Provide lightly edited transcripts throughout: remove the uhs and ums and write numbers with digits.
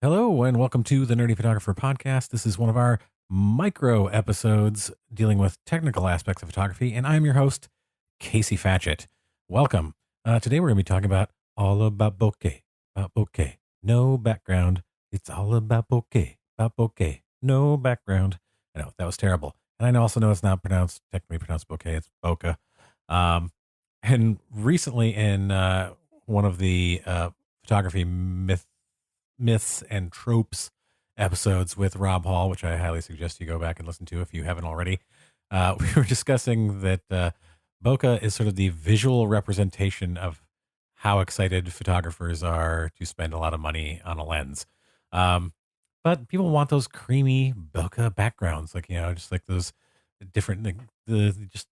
Hello, and welcome to the Nerdy Photographer Podcast. This is one of our micro episodes dealing with technical aspects of photography, and I'm your host, Casey Fatchett. Welcome. Today we're going to be talking all about bokeh, no background. It's all about bokeh, no background. I know that was terrible, and I also know it's not technically pronounced bokeh. It's bokeh. And recently in one of the photography myths and tropes episodes with Rob Hall, which I highly suggest you go back and listen to if you haven't already. We were discussing that bokeh is sort of the visual representation of how excited photographers are to spend a lot of money on a lens. But people want those creamy bokeh backgrounds, like, just like those different, the just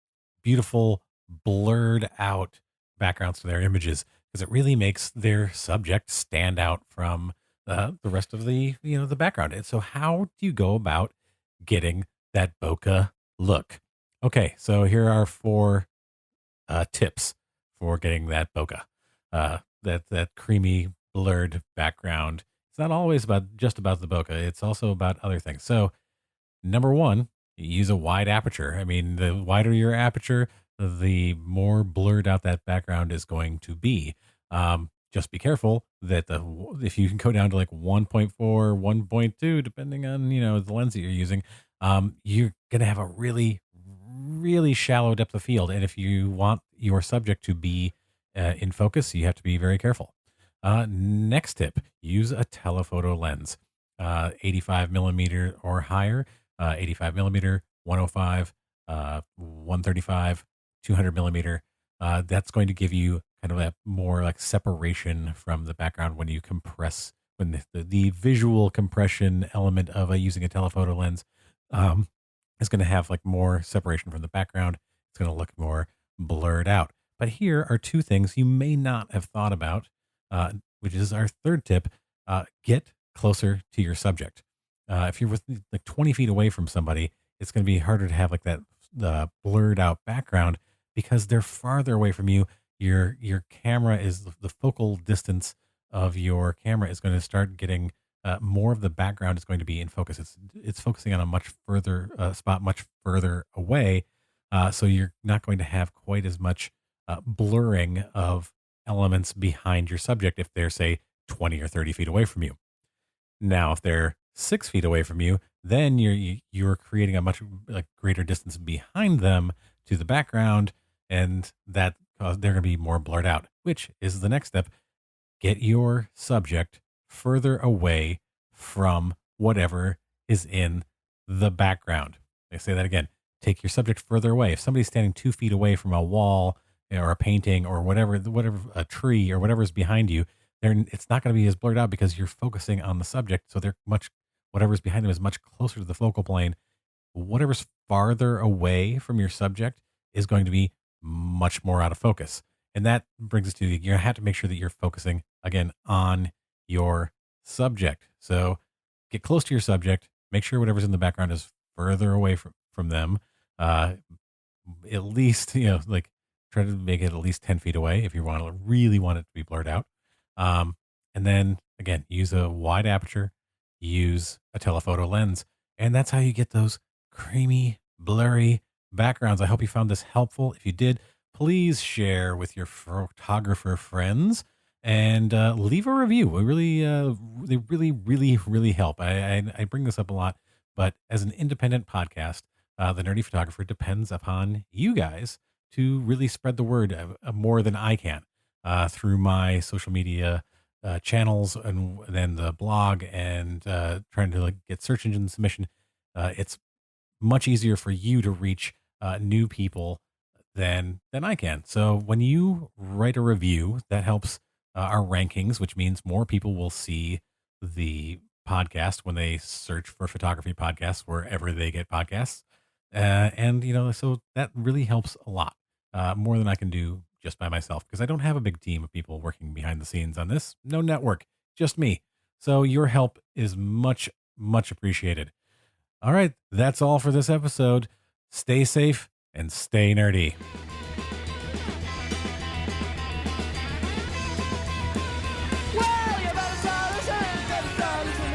beautiful blurred out backgrounds to their images, because it really makes their subject stand out from the rest of the background. And so how do you go about getting that bokeh look? Okay, so here are four tips for getting that bokeh, that creamy blurred background. It's not always just about the bokeh. It's also about other things. So number one, use a wide aperture. I mean, the wider your aperture, the more blurred out that background is going to be. Just be careful that if you can go down to like 1.4, 1.2, depending on, the lens that you're using, you're going to have a really, really shallow depth of field. And if you want your subject to be in focus, you have to be very careful. Next tip, use a telephoto lens, 85 millimeter or higher, 85 millimeter, 105, 135, 200 millimeter. That's going to give you kind of a more like separation from the background when you compress, when the visual compression element of using a telephoto lens is going to have like more separation from the background. It's going to look more blurred out. But here are two things you may not have thought about, which is our third tip. Get closer to your subject. If you're like 20 feet away from somebody, it's going to be harder to have like that blurred out background because they're farther away from you. Your camera is the focal distance of your camera is going to start getting more of the background is going to be in focus. It's focusing on a much further spot, much further away. So you're not going to have quite as much blurring of elements behind your subject if they're, say, 20 or 30 feet away from you. Now, if they're 6 feet away from you, then you're creating a much like greater distance behind them to the background, and that they're going to be more blurred out, which is the next step. Get your subject further away from whatever is in the background. I say that again. Take your subject further away. If somebody's standing 2 feet away from a wall or a painting or whatever, a tree or whatever is behind you, it's not going to be as blurred out because you're focusing on the subject. So whatever's behind them is much closer to the focal plane. Whatever's farther away from your subject is going to be much more out of focus. And that brings us to, you're going to have to make sure that you're focusing again on your subject. So get close to your subject, make sure whatever's in the background is further away from them. At least, like try to make it at least 10 feet away if you really want it to be blurred out. And then again, use a wide aperture, use a telephoto lens, and that's how you get those creamy, blurry backgrounds. I hope you found this helpful. If you did, please share with your photographer friends and leave a review. They really help. I bring this up a lot, but as an independent podcast, the Nerdy Photographer depends upon you guys to really spread the word more than I can through my social media channels and then the blog and trying to get search engine submission. It's much easier for you to reach new people than I can. So when you write a review, that helps our rankings, which means more people will see the podcast when they search for photography podcasts wherever they get podcasts. And so that really helps a lot, more than I can do just by myself, because I don't have a big team of people working behind the scenes on this. No network, just me. So your help is much appreciated. All right, that's all for this episode. Stay safe and stay nerdy. Well, you better start listening, better start listening.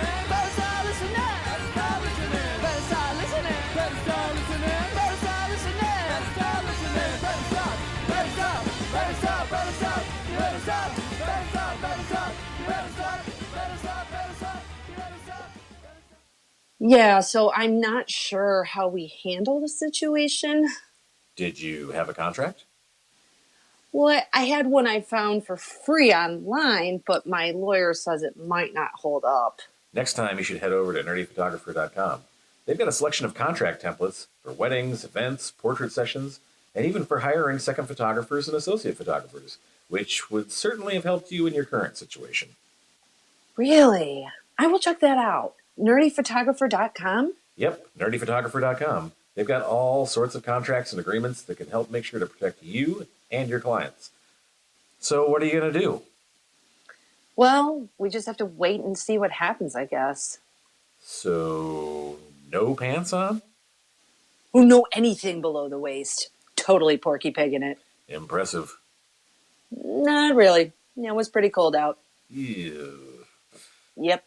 Better stop, better stop, you better stop, better stop, better stop, you better stop, better stop, better stop, you better stop. Yeah, so I'm not sure how we handle the situation. Did you have a contract? Well, I had one I found for free online, but my lawyer says it might not hold up. Next time, you should head over to nerdyphotographer.com. They've got a selection of contract templates for weddings, events, portrait sessions, and even for hiring second photographers and associate photographers, which would certainly have helped you in your current situation. Really? I will check that out. Nerdyphotographer.com? Yep, nerdyphotographer.com. They've got all sorts of contracts and agreements that can help make sure to protect you and your clients. So, what are you going to do? Well, we just have to wait and see what happens, I guess. So, no pants on? Who know anything below the waist? Totally Porky Pig in it. Impressive. Not really. It was pretty cold out. Ew. Yep.